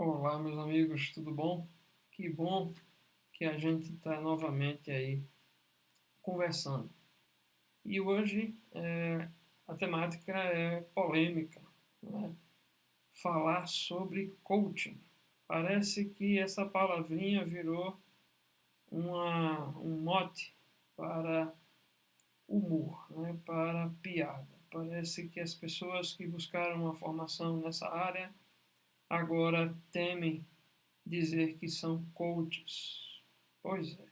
Olá, meus amigos, tudo bom? Que bom que a gente está novamente aí conversando. E hoje a temática é polêmica, né? Falar sobre coaching. Parece que essa palavrinha virou um mote para humor, né? Para piada. Parece que as pessoas que buscaram uma formação nessa área agora temem dizer que são coaches. Pois é.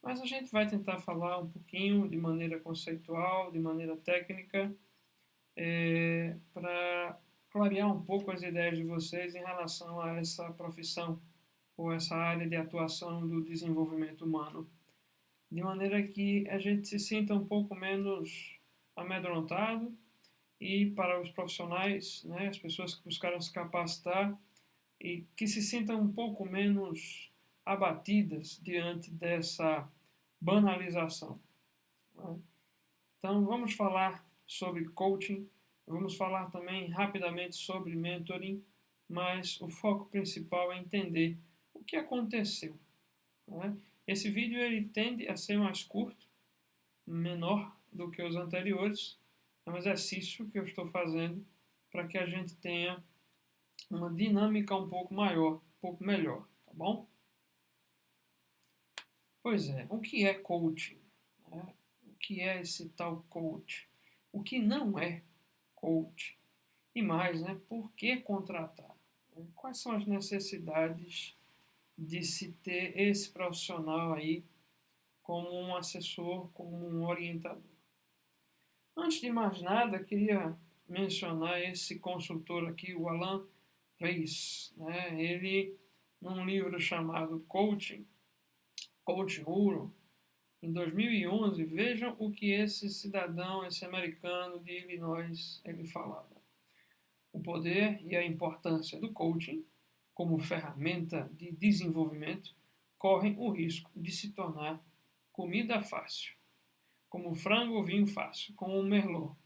Mas a gente vai tentar falar um pouquinho de maneira conceitual, de maneira técnica, para clarear um pouco as ideias de vocês em relação a essa profissão ou essa área de atuação do desenvolvimento humano, de maneira que a gente se sinta um pouco menos amedrontado e para os profissionais, né, as pessoas que buscaram se capacitar, e que se sintam um pouco menos abatidas diante dessa banalização, né? Então, vamos falar sobre coaching, vamos falar também rapidamente sobre mentoring, mas o foco principal é entender o que aconteceu, né? Esse vídeo ele tende a ser mais curto, menor do que os anteriores. É um exercício que eu estou fazendo para que a gente tenha uma dinâmica um pouco maior, um pouco melhor, tá bom? Pois é, o que é coaching, né? O que é esse tal coach? O que não é coach? E mais, né, por que contratar? Quais são as necessidades de se ter esse profissional aí como um assessor, como um orientador? Antes de mais nada, queria mencionar esse consultor aqui, o Alan Weiss, né? Ele, num livro chamado Coaching Guru, em 2011, vejam o que esse cidadão, esse americano de Illinois, ele falava. O poder e a importância do coaching como ferramenta de desenvolvimento correm o risco de se tornar comida fácil, como frango ou vinho fácil, como o Merlot.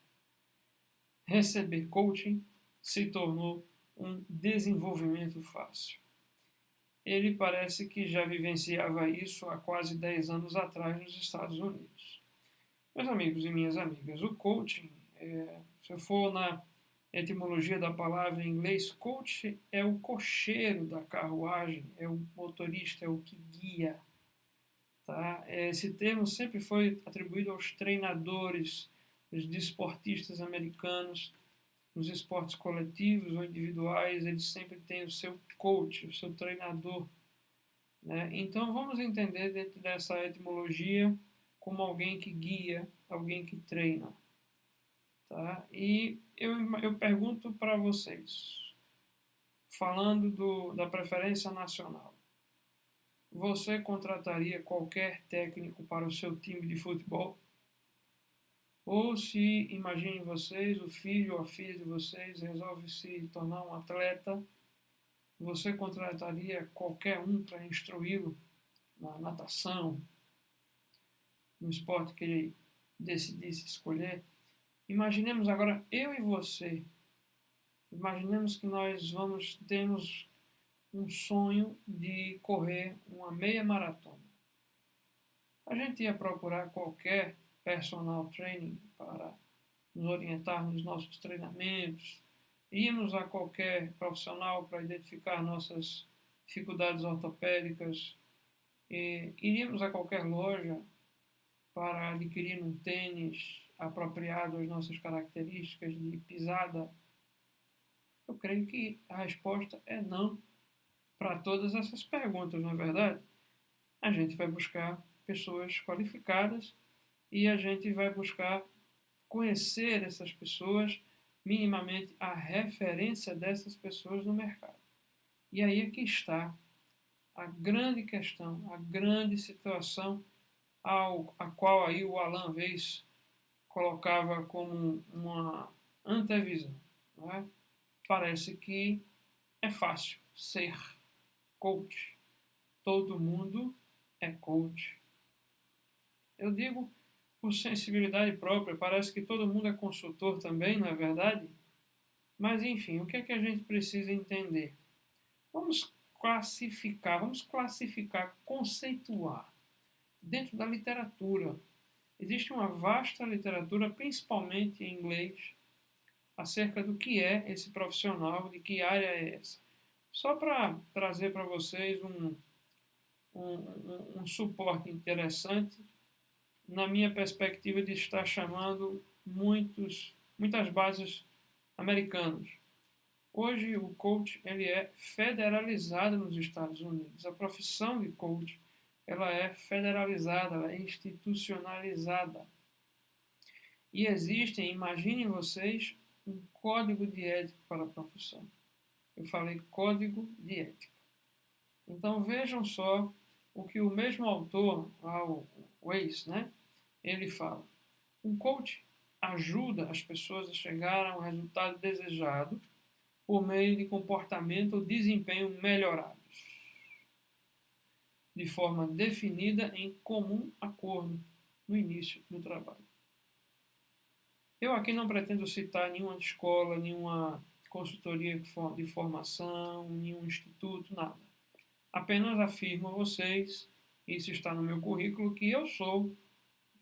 Receber coaching se tornou um desenvolvimento fácil. Ele parece que já vivenciava isso há quase 10 anos atrás nos Estados Unidos. Meus amigos e minhas amigas, o coaching, se eu for na etimologia da palavra em inglês, coach é o cocheiro da carruagem, é o motorista, é o que guia. Tá? Esse termo sempre foi atribuído aos treinadores, os desportistas americanos, nos esportes coletivos ou individuais, eles sempre têm o seu coach, o seu treinador, né? Então vamos entender dentro dessa etimologia como alguém que guia, alguém que treina. Tá? E eu pergunto para vocês, falando da preferência nacional, você contrataria qualquer técnico para o seu time de futebol? Ou se, imaginem vocês, o filho ou a filha de vocês resolve se tornar um atleta, você contrataria qualquer um para instruí-lo na natação, no esporte que ele decidisse escolher? Imaginemos agora eu e você. Imaginemos que nós temos um sonho de correr uma meia maratona. A gente ia procurar qualquer personal training para nos orientar nos nossos treinamentos, íamos a qualquer profissional para identificar nossas dificuldades ortopédicas, e iríamos a qualquer loja para adquirir um tênis apropriado às nossas características de pisada. Eu creio que a resposta é não para todas essas perguntas, não é verdade? A gente vai buscar pessoas qualificadas e a gente vai buscar conhecer essas pessoas, minimamente a referência dessas pessoas no mercado. E aí é que está a grande questão, a grande situação a qual aí o Alan Weiss colocava como uma antevisão. Não é? Parece que é fácil ser coach. Todo mundo é coach. Eu digo por sensibilidade própria, parece que todo mundo é consultor também, não é verdade? Mas enfim, o que é que a gente precisa entender? Vamos classificar, conceituar. Dentro da literatura, existe uma vasta literatura, principalmente em inglês, acerca do que é esse profissional, de que área é essa. Só para trazer para vocês um suporte interessante, na minha perspectiva de estar chamando muitas bases americanas. Hoje o coach ele é federalizado nos Estados Unidos. A profissão de coach ela é federalizada, ela é institucionalizada. E existem, imaginem vocês, um código de ética para a profissão. Eu falei código de ética. Então vejam só o que o mesmo autor, o Weiss, né, ele fala. Um coach ajuda as pessoas a chegar a um resultado desejado por meio de comportamento ou desempenho melhorados, de forma definida em comum acordo no início do trabalho. Eu aqui não pretendo citar nenhuma escola, nenhuma consultoria de formação, nenhum instituto, nada. Apenas afirmo a vocês, isso está no meu currículo, que eu sou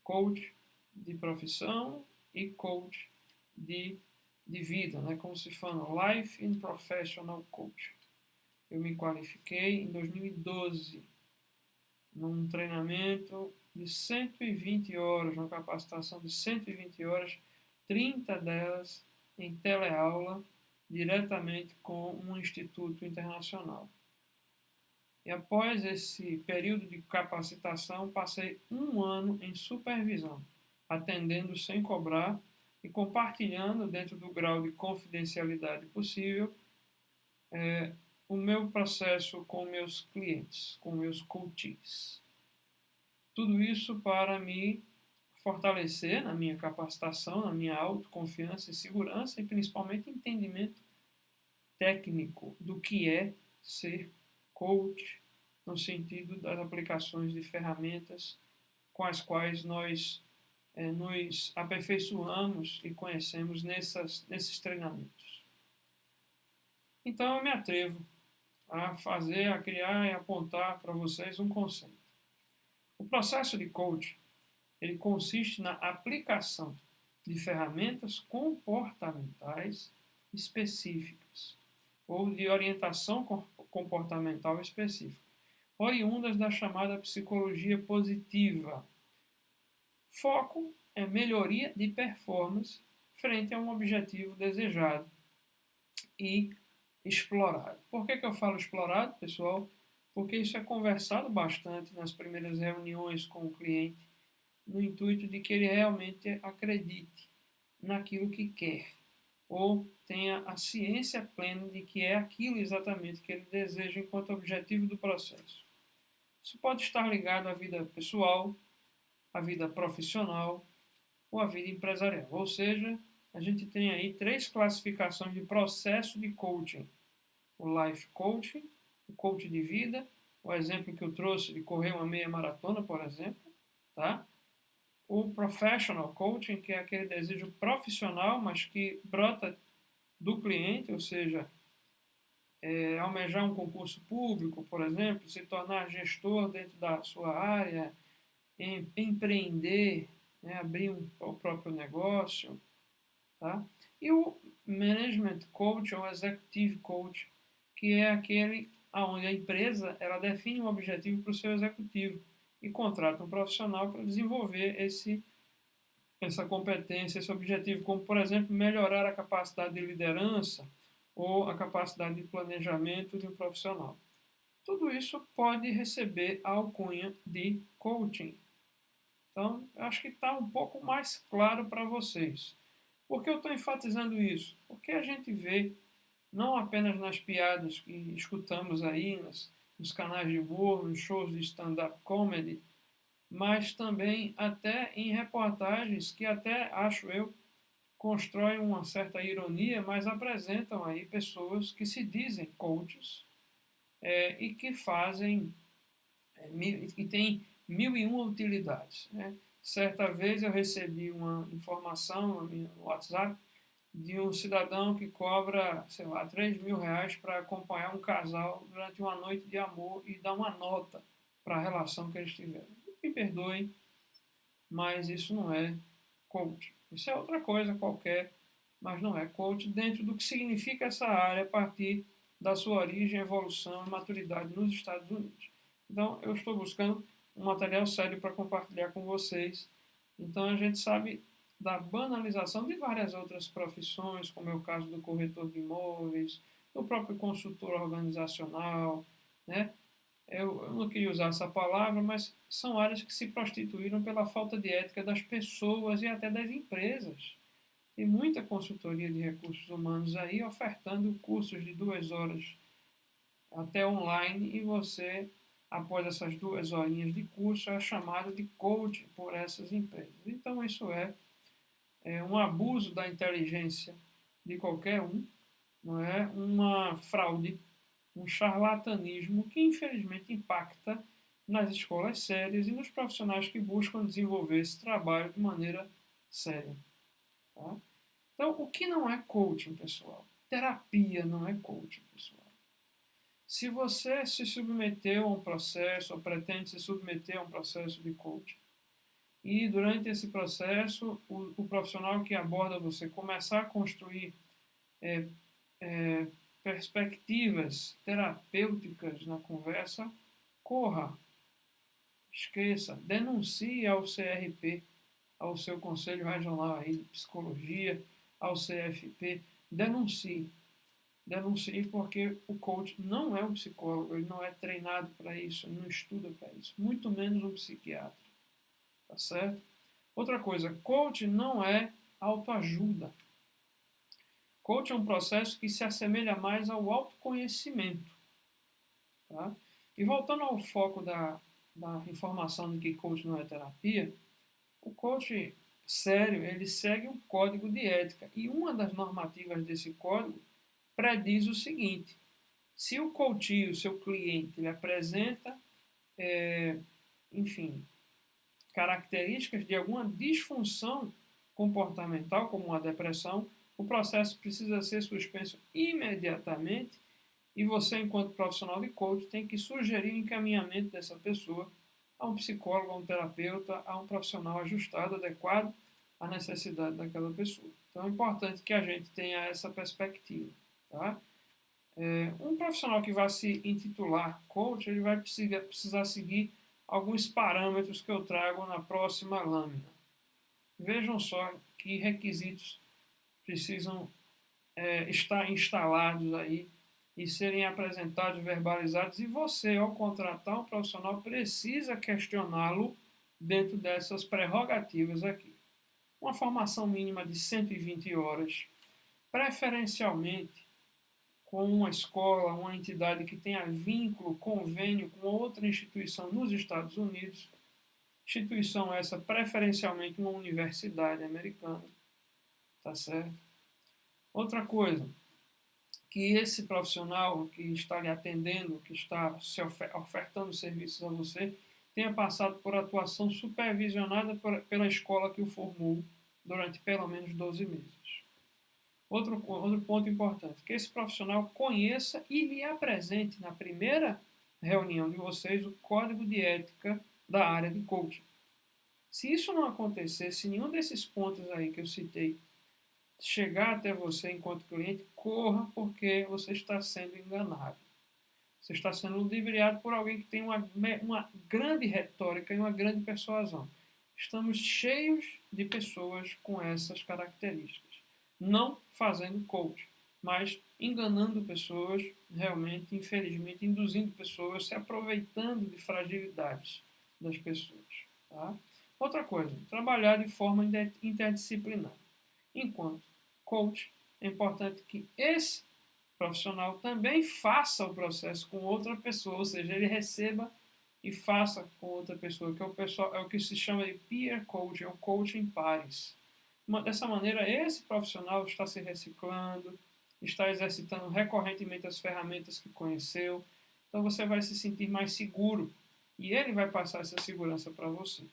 coach de profissão e coach de vida, né? Como se fala, Life and Professional Coach. Eu me qualifiquei em 2012, num treinamento de 120 horas, uma capacitação de 120 horas, 30 delas em teleaula, diretamente com um instituto internacional. E após esse período de capacitação, passei 1 ano em supervisão, atendendo sem cobrar e compartilhando, dentro do grau de confidencialidade possível, o meu processo com meus clientes, com meus coaches. Tudo isso para me fortalecer na minha capacitação, na minha autoconfiança e segurança e principalmente entendimento técnico do que é ser coach, no sentido das aplicações de ferramentas com as quais nós nos aperfeiçoamos e conhecemos nesses treinamentos. Então eu me atrevo a criar e apontar para vocês um conceito. O processo de coaching, ele consiste na aplicação de ferramentas comportamentais específicas ou de orientação comportamental específica, oriundas da chamada psicologia positiva. Foco é melhoria de performance frente a um objetivo desejado e explorado. Por que eu falo explorado, pessoal? Porque isso é conversado bastante nas primeiras reuniões com o cliente, no intuito de que ele realmente acredite naquilo que quer, ou tenha a ciência plena de que é aquilo exatamente que ele deseja enquanto objetivo do processo. Isso pode estar ligado à vida pessoal, à vida profissional ou à vida empresarial. Ou seja, a gente tem aí 3 classificações de processo de coaching. O life coaching, o coach de vida, o exemplo que eu trouxe de correr uma meia maratona, por exemplo, tá? O professional coaching, que é aquele desejo profissional, mas que brota do cliente, ou seja, almejar um concurso público, por exemplo, se tornar gestor dentro da sua área, empreender, né, abrir o próprio negócio, tá? E o management coach ou executive coach, que é aquele onde a empresa ela define um objetivo para o seu executivo e contrata um profissional para desenvolver essa competência, esse objetivo, como, por exemplo, melhorar a capacidade de liderança ou a capacidade de planejamento de um profissional. Tudo isso pode receber a alcunha de coaching. Então, eu acho que está um pouco mais claro para vocês. Por que eu estou enfatizando isso? Porque a gente vê, não apenas nas piadas que escutamos aí, nos canais de humor, nos shows de stand-up comedy, mas também até em reportagens que até, acho eu, constroem uma certa ironia, mas apresentam aí pessoas que se dizem coaches e que fazem, e têm 1001 utilidades, né? Certa vez eu recebi uma informação no WhatsApp de um cidadão que cobra, sei lá, R$ 3.000 para acompanhar um casal durante uma noite de amor e dar uma nota para a relação que eles tiveram. Me perdoem, mas isso não é coach. Isso é outra coisa qualquer, mas não é coach dentro do que significa essa área a partir da sua origem, evolução e maturidade nos Estados Unidos. Então, eu estou buscando um material sério para compartilhar com vocês. Então, a gente sabe da banalização de várias outras profissões, como é o caso do corretor de imóveis, do próprio consultor organizacional, né? Eu não queria usar essa palavra, mas são áreas que se prostituíram pela falta de ética das pessoas e até das empresas. Tem muita consultoria de recursos humanos aí ofertando cursos de 2 horas até online e você, após essas 2 horinhas de curso, é chamado de coach por essas empresas. Então isso é um abuso da inteligência de qualquer um, não é uma fraude, um charlatanismo que infelizmente impacta nas escolas sérias e nos profissionais que buscam desenvolver esse trabalho de maneira séria. Tá? Então, o que não é coaching, pessoal? Terapia não é coaching, pessoal. Se você se submeteu a um processo, ou pretende se submeter a um processo de coaching, e durante esse processo, o profissional que aborda você começar a construir é, é, perspectivas terapêuticas na conversa, corra, esqueça, denuncie ao CRP, ao seu Conselho Regional aí de Psicologia, ao CFP, denuncie. Denuncie porque o coach não é um psicólogo, ele não é treinado para isso, ele não estuda para isso, muito menos um psiquiatra, tá certo? Outra coisa, coach não é autoajuda. Coach é um processo que se assemelha mais ao autoconhecimento. Tá? E voltando ao foco da informação de que coach não é terapia, o coach sério, ele segue um código de ética. E uma das normativas desse código prediz o seguinte: se o coach, o seu cliente, ele apresenta, enfim, características de alguma disfunção comportamental, como uma depressão, o processo precisa ser suspenso imediatamente e você, enquanto profissional de coach, tem que sugerir o encaminhamento dessa pessoa a um psicólogo, a um terapeuta, a um profissional ajustado, adequado à necessidade daquela pessoa. Então é importante que a gente tenha essa perspectiva. Tá? Um profissional que vai se intitular coach, ele vai precisar seguir alguns parâmetros que eu trago na próxima lâmina. Vejam só que requisitos precisam estar instalados aí e serem apresentados, verbalizados, e você, ao contratar um profissional, precisa questioná-lo dentro dessas prerrogativas aqui. Uma formação mínima de 120 horas, preferencialmente com uma escola, uma entidade que tenha vínculo, convênio com outra instituição nos Estados Unidos, instituição essa preferencialmente uma universidade americana, tá certo? Outra coisa, que esse profissional que está lhe atendendo, que está se ofertando serviços a você, tenha passado por atuação supervisionada pela escola que o formou durante pelo menos 12 meses. Outro ponto importante, que esse profissional conheça e lhe apresente na primeira reunião de vocês o código de ética da área de coaching. Se isso não acontecer, se nenhum desses pontos aí que eu citei chegar até você enquanto cliente, corra, porque você está sendo enganado. Você está sendo ludibriado por alguém que tem uma grande retórica e uma grande persuasão. Estamos cheios de pessoas com essas características. Não fazendo coach, mas enganando pessoas, realmente, infelizmente, induzindo pessoas, se aproveitando de fragilidades das pessoas. Tá? Outra coisa, trabalhar de forma interdisciplinar. Enquanto coach, é importante que esse profissional também faça o processo com outra pessoa, ou seja, ele receba e faça com outra pessoa, que é o que se chama de peer coaching, é o coaching em pares. Dessa maneira, esse profissional está se reciclando, está exercitando recorrentemente as ferramentas que conheceu, então você vai se sentir mais seguro e ele vai passar essa segurança para você.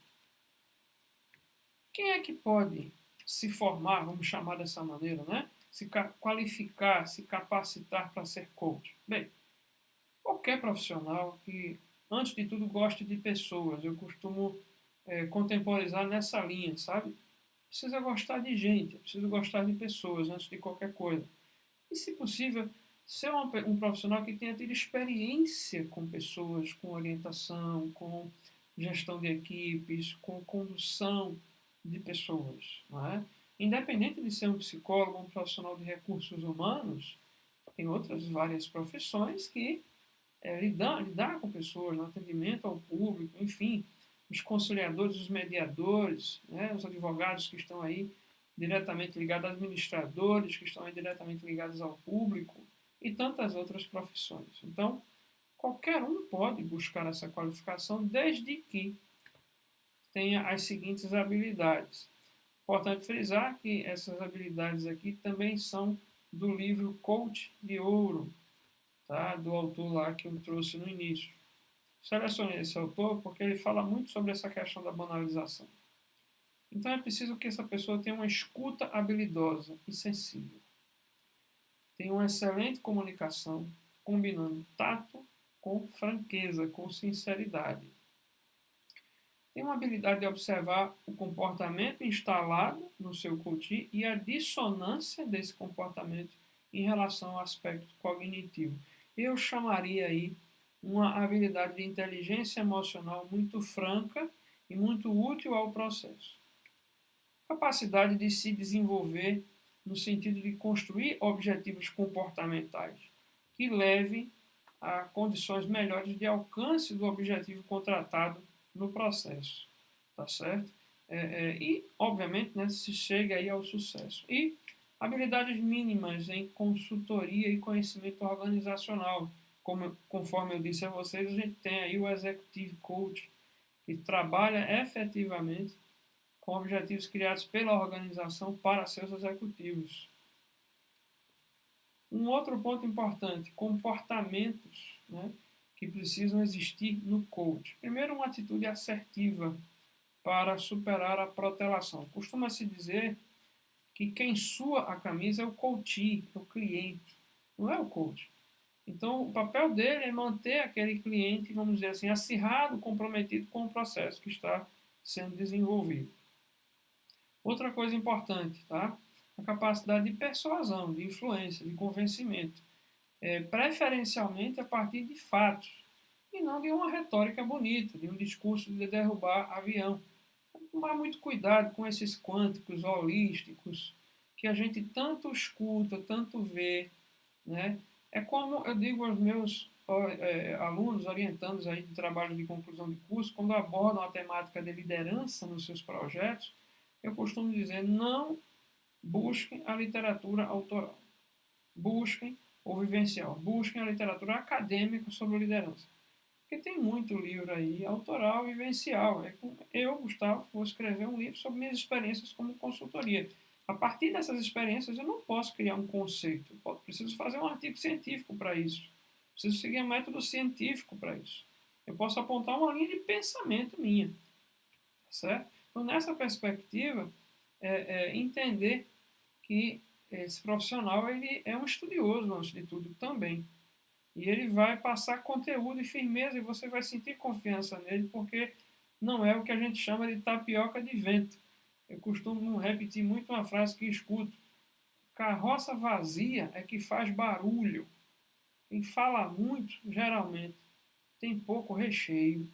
Quem é que pode se formar, vamos chamar dessa maneira, né? se qualificar, se capacitar para ser coach? Bem, qualquer profissional que, antes de tudo, goste de pessoas, eu costumo contemporizar nessa linha, sabe? Precisa gostar de gente, precisa gostar de pessoas antes de qualquer coisa. E, se possível, ser um profissional que tenha tido experiência com pessoas, com orientação, com gestão de equipes, com condução de pessoas. Não é? Independente de ser um psicólogo, um profissional de recursos humanos, tem outras várias profissões que lidar com pessoas, no atendimento ao público, enfim, os conciliadores, os mediadores, né, os advogados que estão aí diretamente ligados, administradores que estão aí diretamente ligados ao público e tantas outras profissões. Então, qualquer um pode buscar essa qualificação desde que tenha as seguintes habilidades. Importante frisar que essas habilidades aqui também são do livro Coach de Ouro, tá? Do autor lá que eu trouxe no início. Selecionei esse autor porque ele fala muito sobre essa questão da banalização. Então é preciso que essa pessoa tenha uma escuta habilidosa e sensível. Tenha uma excelente comunicação, combinando tato com franqueza, com sinceridade. Tem uma habilidade de observar o comportamento instalado no seu coaching e a dissonância desse comportamento em relação ao aspecto cognitivo. Eu chamaria aí uma habilidade de inteligência emocional muito franca e muito útil ao processo. Capacidade de se desenvolver no sentido de construir objetivos comportamentais que levem a condições melhores de alcance do objetivo contratado no processo, tá certo? E, obviamente, né, se chega aí ao sucesso. E habilidades mínimas em consultoria e conhecimento organizacional. Conforme eu disse a vocês, a gente tem aí o Executive Coach, que trabalha efetivamente com objetivos criados pela organização para seus executivos. Um outro ponto importante, comportamentos, né, que precisam existir no coach. Primeiro, uma atitude assertiva para superar a protelação. Costuma-se dizer que quem sua a camisa é o coachee, é o cliente, não é o coach. Então, o papel dele é manter aquele cliente, vamos dizer assim, acirrado, comprometido com o processo que está sendo desenvolvido. Outra coisa importante, tá? A capacidade de persuasão, de influência, de convencimento. Preferencialmente a partir de fatos, e não de uma retórica bonita, de um discurso de derrubar avião. Tomar muito cuidado com esses quânticos holísticos que a gente tanto escuta, tanto vê, né? É como eu digo aos meus alunos, orientandos aí de trabalho de conclusão de curso, quando abordam a temática de liderança nos seus projetos, eu costumo dizer, não busquem a literatura autoral. Busquem ou vivencial. Busquem a literatura acadêmica sobre liderança. Porque tem muito livro aí, autoral e vivencial. Eu, Gustavo, vou escrever um livro sobre minhas experiências como consultoria. A partir dessas experiências, eu não posso criar um conceito. Eu preciso fazer um artigo científico para isso. Preciso seguir um método científico para isso. Eu posso apontar uma linha de pensamento minha. Certo? Então, nessa perspectiva, entender que esse profissional ele é um estudioso, antes de tudo, também. E ele vai passar conteúdo e firmeza e você vai sentir confiança nele, porque não é o que a gente chama de tapioca de vento. Eu costumo repetir muito uma frase que escuto. Carroça vazia é que faz barulho. Quem fala muito, geralmente, tem pouco recheio.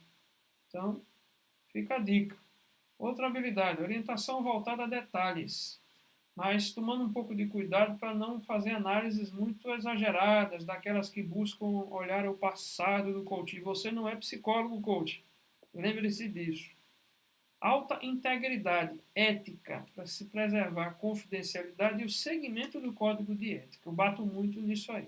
Então, fica a dica. Outra habilidade, orientação voltada a detalhes, mas tomando um pouco de cuidado para não fazer análises muito exageradas, daquelas que buscam olhar o passado do coach. Você não é psicólogo coach, lembre-se disso. Alta integridade, ética, para se preservar a confidencialidade e o segmento do código de ética. Eu bato muito nisso aí.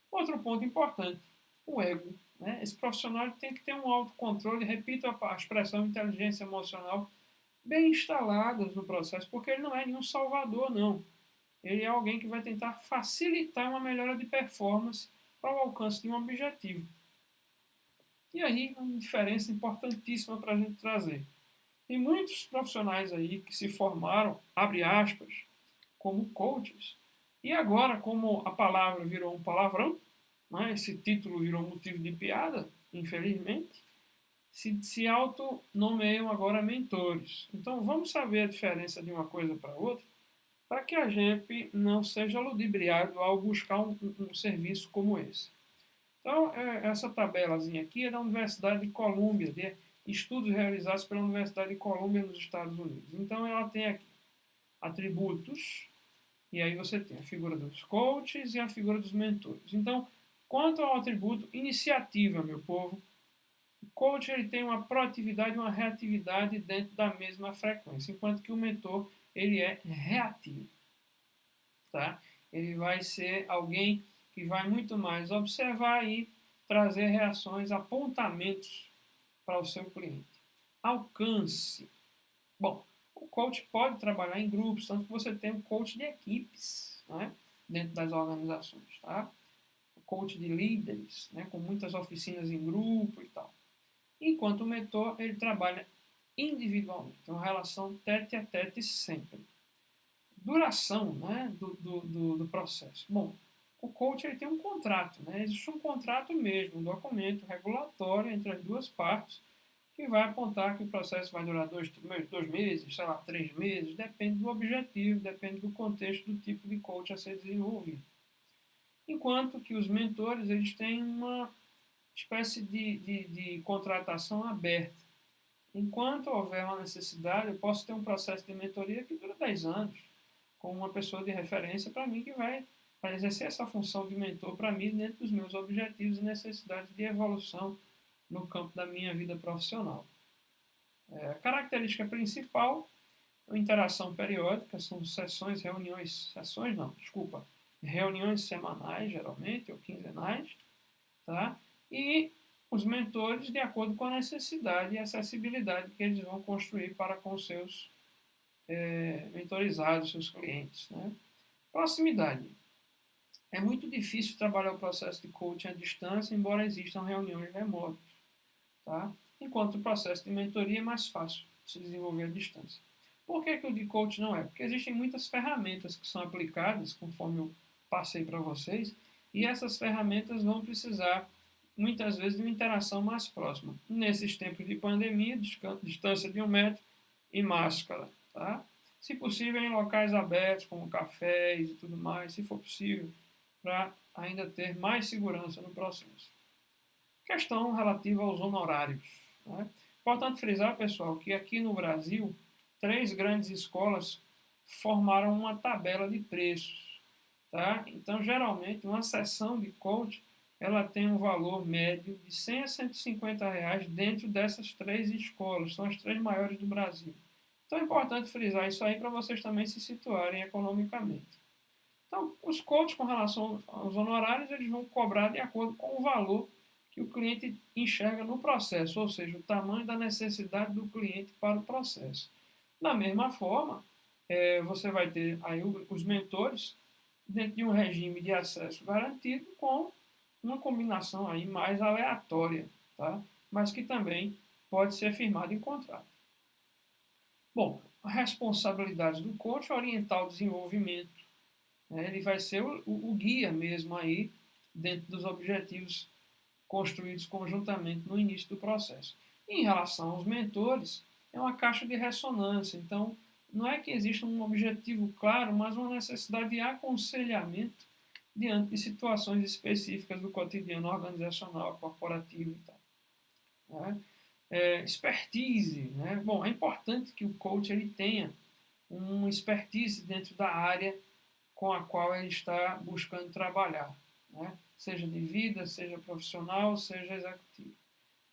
Outro ponto importante, o ego. Né? Esse profissional tem que ter um autocontrole, repito a expressão inteligência emocional, bem instaladas no processo, porque ele não é nenhum salvador, não. Ele é alguém que vai tentar facilitar uma melhora de performance para o alcance de um objetivo. E aí, uma diferença importantíssima para a gente trazer. Tem muitos profissionais aí que se formaram, abre aspas, como coaches, E agora, como a palavra virou um palavrão, né, esse título virou motivo de piada, infelizmente, se autonomeiam agora mentores. Então, vamos saber a diferença de uma coisa para outra, para que a gente não seja ludibriado ao buscar um serviço como esse. Então, essa tabelazinha aqui é da Universidade de Colômbia, de estudos realizados pela Universidade de Colômbia nos Estados Unidos. Então, ela tem aqui atributos, e aí você tem a figura dos coaches e a figura dos mentores. Então, quanto ao atributo iniciativa, meu povo, o coach ele tem uma proatividade e uma reatividade dentro da mesma frequência, enquanto que o mentor ele é reativo. Tá? Ele vai ser alguém que vai muito mais observar e trazer reações, apontamentos para o seu cliente. Alcance. Bom, o coach pode trabalhar em grupos, tanto que você tem um coach de equipes, né, dentro das organizações, tá? O coach de líderes, né, com muitas oficinas em grupo e tal. Enquanto o mentor, ele trabalha individualmente, uma relação tete a tete sempre. Duração, né, do processo. Bom, o coach ele tem um contrato, né? Existe um contrato mesmo, um documento regulatório entre as duas partes, que vai apontar que o processo vai durar dois meses, sei lá, 3 meses, depende do objetivo, depende do contexto, do tipo de coach a ser desenvolvido. Enquanto que os mentores, eles têm uma espécie de contratação aberta. Enquanto houver uma necessidade, eu posso ter um processo de mentoria que dura 10 anos, com uma pessoa de referência para mim que vai exercer essa função de mentor para mim dentro dos meus objetivos e necessidades de evolução no campo da minha vida profissional. A característica principal é a interação periódica, são reuniões semanais, geralmente, ou quinzenais, tá? E os mentores de acordo com a necessidade e acessibilidade que eles vão construir para com os seus mentorizados, seus clientes. Né? Proximidade. É muito difícil trabalhar o processo de coaching à distância, embora existam reuniões remotas. Tá? Enquanto o processo de mentoria é mais fácil de se desenvolver à distância. Por que o de coach não é? Porque existem muitas ferramentas que são aplicadas, conforme eu passei para vocês, e essas ferramentas vão precisar, muitas vezes, de uma interação mais próxima. Nesses tempos de pandemia, distância de 1 metro e máscara. Tá? Se possível, em locais abertos, como cafés e tudo mais, se for possível, para ainda ter mais segurança no processo. Questão relativa aos honorários. Né? Importante frisar, pessoal, que aqui no Brasil, 3 grandes escolas formaram uma tabela de preços. Tá? Então, geralmente, uma sessão de coach ela tem um valor médio de R$ 100 a R$ 150 dentro dessas 3 escolas, são as 3 maiores do Brasil. Então é importante frisar isso aí para vocês também se situarem economicamente. Então, os coaches com relação aos honorários, eles vão cobrar de acordo com o valor que o cliente enxerga no processo, ou seja, o tamanho da necessidade do cliente para o processo. Da mesma forma, você vai ter aí os mentores dentro de um regime de acesso garantido com uma combinação aí mais aleatória, tá? Mas que também pode ser firmado em contrato. Bom, a responsabilidade do coach é orientar o desenvolvimento. Né? Ele vai ser o guia mesmo aí dentro dos objetivos construídos conjuntamente no início do processo. E em relação aos mentores, é uma caixa de ressonância. Então, não é que exista um objetivo claro, mas uma necessidade de aconselhamento diante de situações específicas do cotidiano organizacional, corporativo e tal. Né? Expertise. Né? Bom, é importante que o coach ele tenha uma expertise dentro da área com a qual ele está buscando trabalhar. Né? Seja de vida, seja profissional, seja executivo.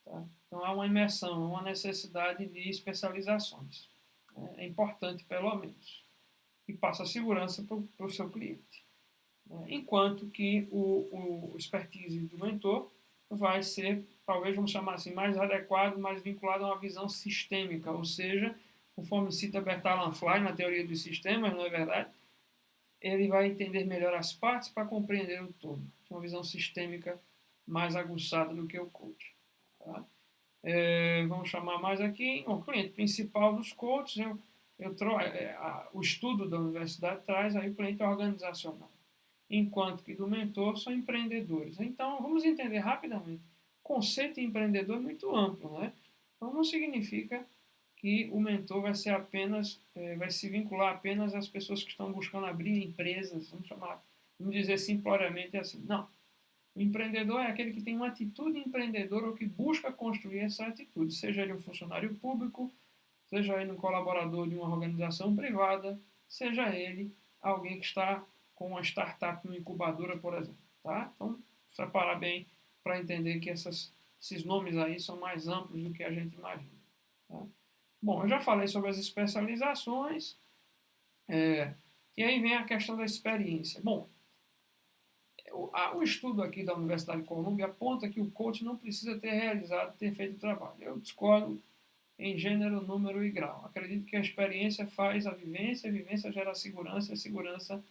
Tá? Então há uma imersão, uma necessidade de especializações. Né? É importante, pelo menos. E passa segurança para o seu cliente. Né? Enquanto que o expertise do mentor vai ser, talvez vamos chamar assim, mais adequado, mais vinculado a uma visão sistêmica, ou seja, conforme cita Bertalan Fly na teoria dos sistemas, não é verdade? Ele vai entender melhor as partes para compreender o todo. Uma visão sistêmica mais aguçada do que o coach. Tá? Vamos chamar mais aqui, o cliente principal dos coaches, o estudo da universidade traz aí o cliente organizacional. enquanto que do mentor são empreendedores. Então, vamos entender rapidamente. O conceito de empreendedor é muito amplo, né? Então, não significa que o mentor vai ser apenas, vai se vincular apenas às pessoas que estão buscando abrir empresas, vamos dizer simploriamente assim. Não. O empreendedor é aquele que tem uma atitude empreendedora ou que busca construir essa atitude, seja ele um funcionário público, seja ele um colaborador de uma organização privada, seja ele alguém que está com uma startup, uma incubadora, por exemplo. Tá? Então, separar bem para entender que esses nomes aí são mais amplos do que a gente imagina. Tá? Bom, eu já falei sobre as especializações, e aí vem a questão da experiência. Bom, o estudo aqui da Universidade de Colômbia aponta que o coach não precisa ter feito o trabalho. Eu discordo em gênero, número e grau. Acredito que a experiência faz a vivência gera segurança, e a segurança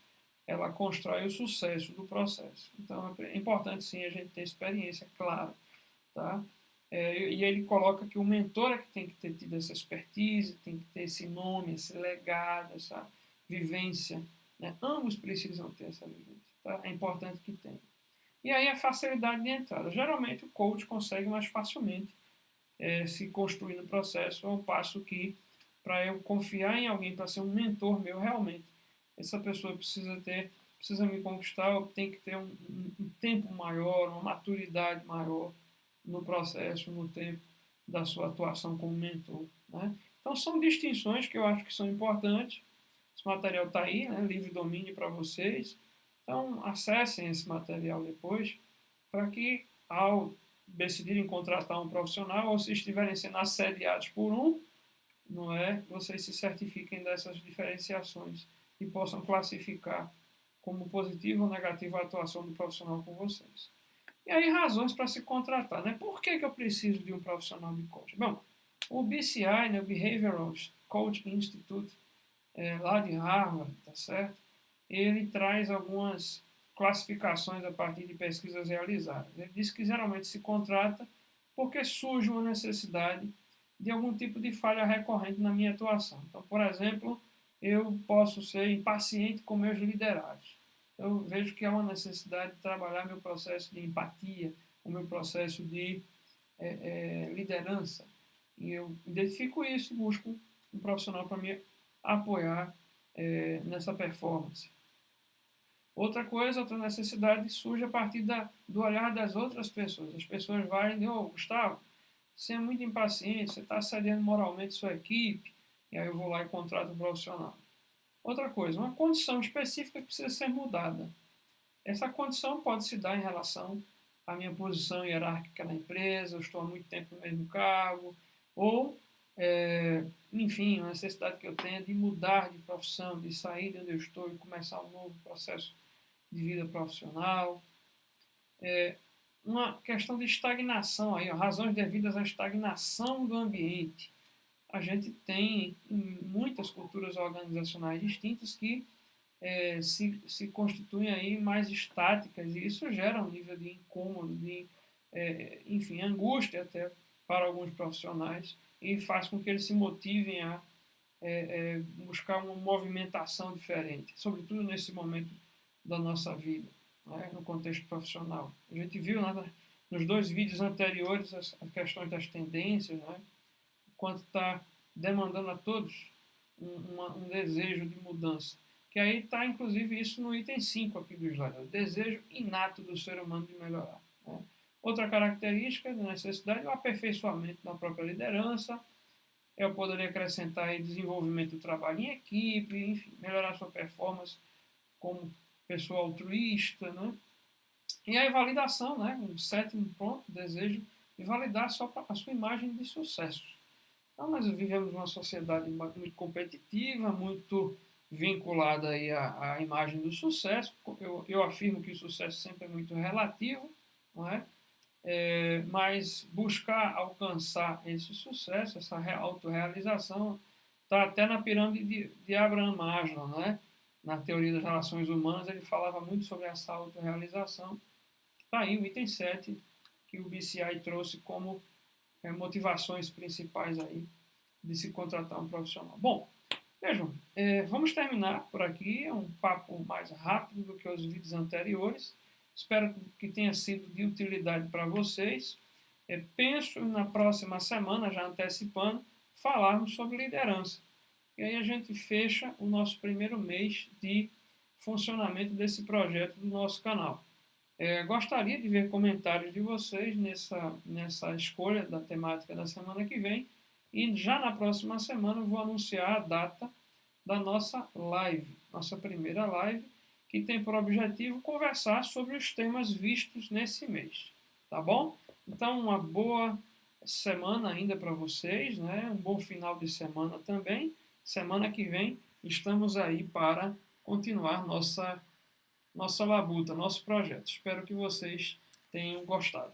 ela constrói o sucesso do processo. Então é importante sim a gente ter experiência, claro. Tá? E ele coloca que o mentor é que tem que ter tido essa expertise, tem que ter esse nome, esse legado, essa vivência. Né? Ambos precisam ter essa vivência. Tá? É importante que tenha. E aí a facilidade de entrada. Geralmente o coach consegue mais facilmente se construir no processo, ao passo que para eu confiar em alguém, para ser um mentor meu, realmente, essa pessoa precisa me conquistar, tem que ter um tempo maior, uma maturidade maior no processo, no tempo da sua atuação como mentor. Né? Então são distinções que eu acho que são importantes. Esse material está aí, né? Livre domínio para vocês. Então acessem esse material depois, para que ao decidirem contratar um profissional ou se estiverem sendo assediados por um, não é, vocês se certifiquem dessas diferenciações e possam classificar como positivo ou negativo a atuação do profissional com vocês. E aí, razões para se contratar. Né? Por que eu preciso de um profissional de coaching? Bom, o BCI, né, o Behavioral Coaching Institute, lá de Harvard, tá certo? Ele traz algumas classificações a partir de pesquisas realizadas. Ele diz que geralmente se contrata porque surge uma necessidade de algum tipo de falha recorrente na minha atuação. Então, por exemplo, eu posso ser impaciente com meus liderados. Eu vejo que há uma necessidade de trabalhar meu processo de empatia, o meu processo de liderança. E eu identifico isso e busco um profissional para me apoiar nessa performance. Outra coisa, outra necessidade surge a partir do olhar das outras pessoas. As pessoas vão e dizem, Gustavo, você é muito impaciente, você está assediando moralmente sua equipe, e aí eu vou lá e contrato um profissional. Outra coisa, uma condição específica que precisa ser mudada. Essa condição pode se dar em relação à minha posição hierárquica na empresa, eu estou há muito tempo no mesmo cargo, ou, enfim, a necessidade que eu tenho de mudar de profissão, de sair de onde eu estou e começar um novo processo de vida profissional. Uma questão de estagnação, aí, ó, razões devidas à estagnação do ambiente. A gente tem em muitas culturas organizacionais distintas que se constituem aí mais estáticas e isso gera um nível de incômodo, de, enfim, angústia até para alguns profissionais e faz com que eles se motivem a buscar uma movimentação diferente, sobretudo nesse momento da nossa vida, né, no contexto profissional. A gente viu nos 2 vídeos anteriores as questões das tendências, né, quanto está demandando a todos um desejo de mudança. Que aí está, inclusive, isso no item 5 aqui do slide, o desejo inato do ser humano de melhorar. Né? Outra característica da necessidade é o aperfeiçoamento da própria liderança. Eu poderia acrescentar aí desenvolvimento do trabalho em equipe, enfim, melhorar sua performance como pessoa altruísta, né? E a validação, né? Um 7º ponto, desejo de validar a sua imagem de sucesso. Então, nós vivemos uma sociedade muito competitiva, muito vinculada aí à imagem do sucesso. Eu afirmo que o sucesso sempre é muito relativo, não é? Mas buscar alcançar esse sucesso, essa autorrealização, está até na pirâmide de Abraham Maslow, né? Na teoria das relações humanas, ele falava muito sobre essa autorrealização. Está aí o item 7, que o BCI trouxe como motivações principais aí de se contratar um profissional. Bom, Vejam, vamos terminar por aqui, é um papo mais rápido do que os vídeos anteriores. Espero que tenha sido de utilidade para vocês. Penso na próxima semana, já antecipando, falarmos sobre liderança. E aí a gente fecha o nosso primeiro mês de funcionamento desse projeto do nosso canal. Gostaria de ver comentários de vocês nessa escolha da temática da semana que vem. E já na próxima semana eu vou anunciar a data da nossa live, nossa primeira live, que tem por objetivo conversar sobre os temas vistos nesse mês. Tá bom? Então, uma boa semana ainda para vocês, né? Um bom final de semana também. Semana que vem estamos aí para continuar nossa labuta, nosso projeto. Espero que vocês tenham gostado.